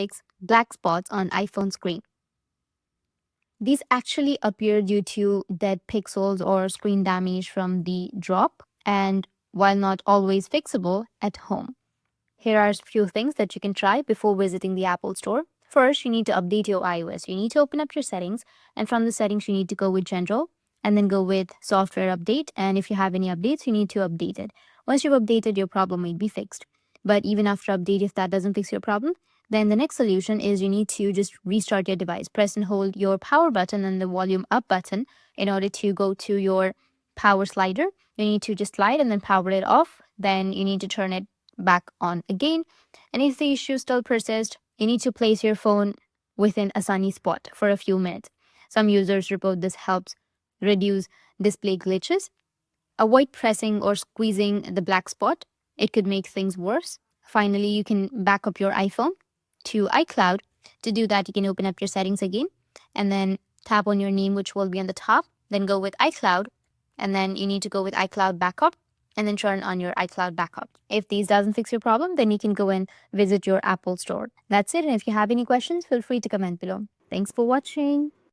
fix black spots on iPhone screen. These actually appear due to dead pixels or screen damage from the drop, and while not always fixable at home. Here are a few things that you can try before visiting the Apple Store. First, you need to update your iOS. You need to open up your settings, and from the settings, you need to go with General and then go with Software Update. And if you have any updates, you need to update it. Once you've updated, your problem may be fixed. But even after update, if that doesn't fix your problem, then the next solution is you need to just restart your device. Press and hold your power button and the volume up button in order to go to your power slider. You need to just slide and then power it off. Then you need to turn it back on again. And if the issue still persists, you need to place your phone within a sunny spot for a few minutes. Some users report this helps reduce display glitches. Avoid pressing or squeezing the black spot, it could make things worse. Finally, you can back up your iPhone to iCloud. To do that, you can open up your settings again and then tap on your name, which will be on the top. Then go with iCloud, and then you need to go with iCloud backup and then turn on your iCloud backup. If these doesn't fix your problem, then you can go and visit your Apple store. That's it. And if you have any questions, feel free to comment below. Thanks for watching.